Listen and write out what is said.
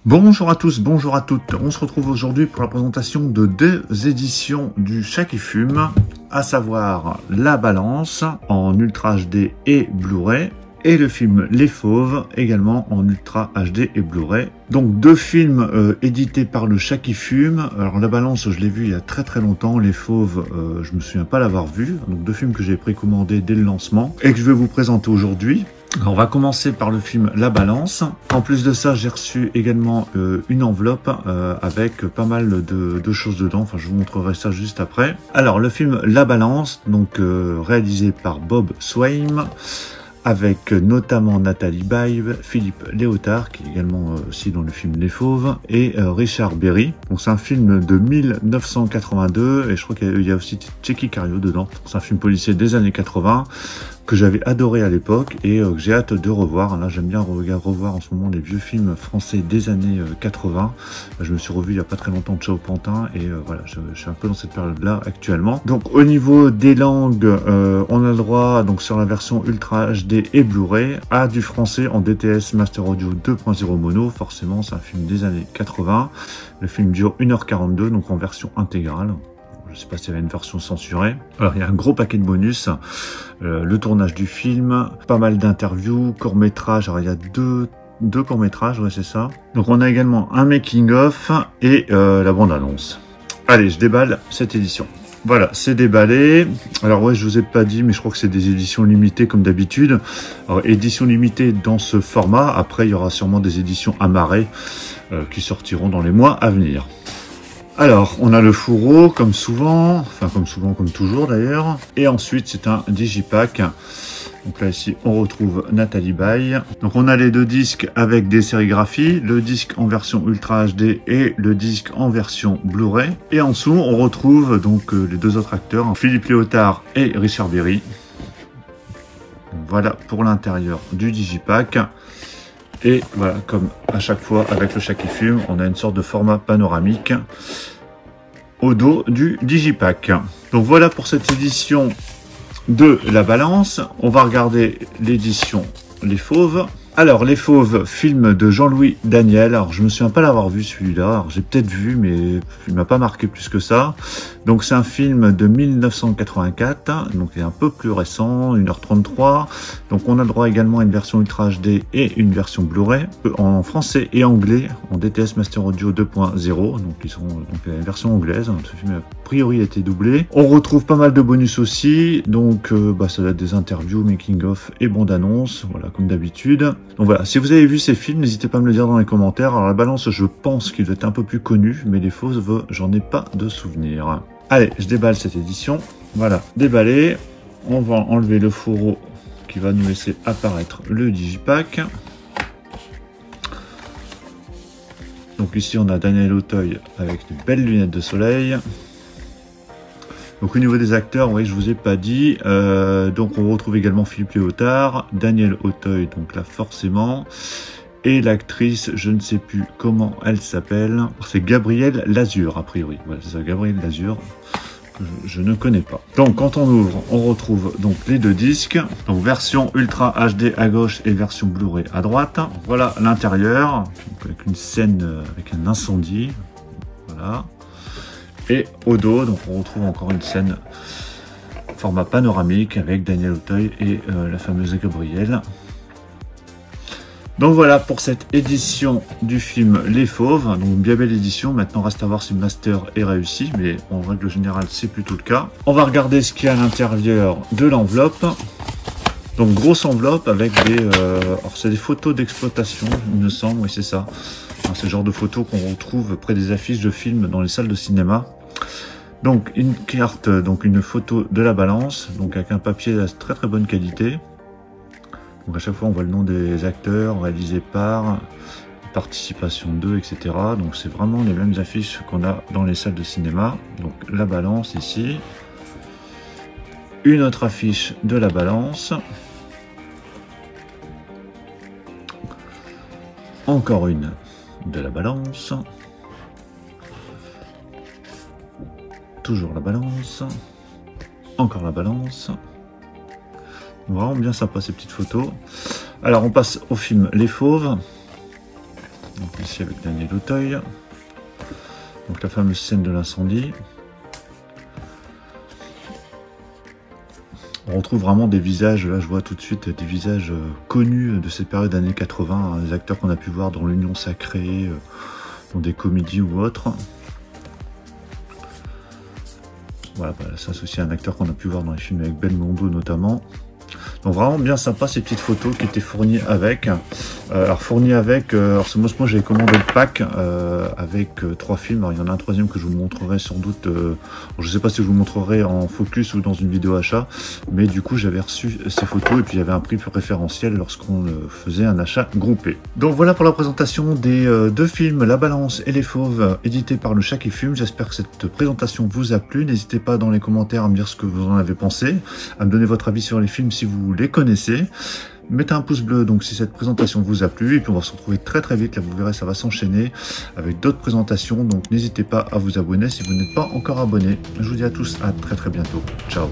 Bonjour à tous, bonjour à toutes. On se retrouve aujourd'hui pour la présentation de deux éditions du Chat qui fume, à savoir La Balance en Ultra HD et Blu-ray et le film Les Fauves également en Ultra HD et Blu-ray. Donc deux films édités par le Chat qui fume. Alors La Balance, je l'ai vu il y a très longtemps. Les Fauves, je me souviens pas l'avoir vu. Donc deux films que j'ai précommandés dès le lancement et que je vais vous présenter aujourd'hui. On va commencer par le film La Balance. En plus de ça, j'ai reçu également une enveloppe avec pas mal de choses dedans. Enfin, je vous montrerai ça juste après. Alors, le film La Balance, donc réalisé par Bob Swaim, avec notamment Nathalie Baye, Philippe Léotard, qui est également aussi dans le film Les Fauves, et Richard Berry. Donc c'est un film de 1982, et je crois qu'il y a aussi Tchéky Karyo dedans. C'est un film policier des années 80, que j'avais adoré à l'époque, et que j'ai hâte de revoir. Là, j'aime bien revoir en ce moment les vieux films français des années 80. Je me suis revu il y a pas très longtemps Ciao Pantin, et voilà, je suis un peu dans cette période-là actuellement. Donc au niveau des langues, on a le droit, donc sur la version Ultra HD et Blu-ray, à du français en DTS Master Audio 2.0 mono. Forcément, c'est un film des années 80. Le film dure 1h42, donc en version intégrale. Je sais pas s'il y avait une version censurée. Alors, il y a un gros paquet de bonus. Le tournage du film, pas mal d'interviews, courts-métrages. Alors, il y a deux courts-métrages, ouais, c'est ça. Donc, on a également un making-of et la bande-annonce. Allez, je déballe cette édition. Voilà, c'est déballé. Alors ouais, je vous ai pas dit, mais je crois que c'est des éditions limitées comme d'habitude. Alors, édition limitée dans ce format. Après, il y aura sûrement des éditions amarrées qui sortiront dans les mois à venir. Alors, on a le fourreau, comme souvent, enfin comme toujours d'ailleurs. Et ensuite, c'est un digipack. Donc là, ici, on retrouve Nathalie Baye. Donc on a les deux disques avec des sérigraphies, le disque en version Ultra HD et le disque en version Blu-ray. Et en dessous, on retrouve donc les deux autres acteurs, Philippe Léotard et Richard Berry. Voilà pour l'intérieur du digipack. Et voilà, comme à chaque fois avec le Chat qui fume, on a une sorte de format panoramique au dos du digipack. Donc voilà pour cette édition de La Balance. On va regarder l'édition Les Fauves. Alors, Les Fauves, film de Jean-Louis Daniel. Alors, je me souviens pas l'avoir vu celui-là. Alors, j'ai peut-être vu, mais il m'a pas marqué plus que ça. Donc, c'est un film de 1984. Donc, il est un peu plus récent, 1h33. Donc, on a le droit également à une version Ultra HD et une version Blu-ray en français et anglais, en DTS Master Audio 2.0. Donc, ils sont donc la version anglaise. Ce film a priori a été doublé. On retrouve pas mal de bonus aussi. Donc, ça va être des interviews, making-of et bande-annonce. Voilà, comme d'habitude. Donc voilà, si vous avez vu ces films, n'hésitez pas à me le dire dans les commentaires. Alors La Balance, je pense qu'il doit être un peu plus connu, mais Les Fauves, j'en ai pas de souvenir. Allez, je déballe cette édition. Voilà, déballé. On va enlever le fourreau qui va nous laisser apparaître le digipack. Donc ici, on a Daniel Auteuil avec de belles lunettes de soleil. Donc au niveau des acteurs, oui, je vous ai pas dit. Donc on retrouve également Philippe Léotard, Daniel Auteuil, donc là forcément, et l'actrice, je ne sais plus comment elle s'appelle. C'est Gabrielle Lazur a priori. Voilà, c'est ça, Gabrielle Lazur, que je ne connais pas. Donc quand on ouvre, on retrouve donc les deux disques. Donc version Ultra HD à gauche et version Blu-ray à droite. Voilà l'intérieur, avec une scène avec un incendie. Voilà. Et au dos, donc on retrouve encore une scène format panoramique avec Daniel Auteuil et la fameuse Gabrielle. Donc voilà pour cette édition du film Les Fauves. Donc bien belle édition. Maintenant reste à voir si le master est réussi, mais en règle générale c'est plutôt le cas. On va regarder ce qu'il y a à l'intérieur de l'enveloppe. Donc grosse enveloppe avec des... alors c'est des photos d'exploitation, il me semble, oui c'est ça. C'est le genre de photos qu'on retrouve près des affiches de films dans les salles de cinéma. Donc une carte, donc une photo de La Balance, donc avec un papier de très bonne qualité. Donc à chaque fois on voit le nom des acteurs, réalisé par, participation d'eux, etc. Donc c'est vraiment les mêmes affiches qu'on a dans les salles de cinéma. Donc La Balance ici. Une autre affiche de La Balance. Encore une de La Balance. Toujours La Balance. Encore La Balance. Vraiment bien sympa ces petites photos. Alors on passe au film Les Fauves. Donc ici avec Daniel Auteuil. Donc la fameuse scène de l'incendie. On retrouve vraiment des visages, là je vois tout de suite des visages connus de cette période années 80, hein, des acteurs qu'on a pu voir dans l'Union Sacrée, dans des comédies ou autres. Voilà, bah, ça c'est aussi un acteur qu'on a pu voir dans les films avec Belmondo notamment. Donc vraiment bien sympa ces petites photos qui étaient fournies avec. Alors fournies avec, alors moi j'avais commandé le pack avec 3 films. Alors, il y en a un troisième que je vous montrerai sans doute. Je sais pas si je vous montrerai en focus ou dans une vidéo achat, mais du coup j'avais reçu ces photos et puis il y avait un prix préférentiel lorsqu'on faisait un achat groupé. Donc voilà pour la présentation des 2 films, La Balance et Les Fauves, édités par Le Chat qui Fume. J'espère que cette présentation vous a plu. N'hésitez pas dans les commentaires à me dire ce que vous en avez pensé, à me donner votre avis sur les films si vous les connaissez. Mettez un pouce bleu donc si cette présentation vous a plu, et puis on va se retrouver très vite, là vous verrez ça va s'enchaîner avec d'autres présentations, donc n'hésitez pas à vous abonner si vous n'êtes pas encore abonné. Je vous dis à tous à très bientôt, ciao.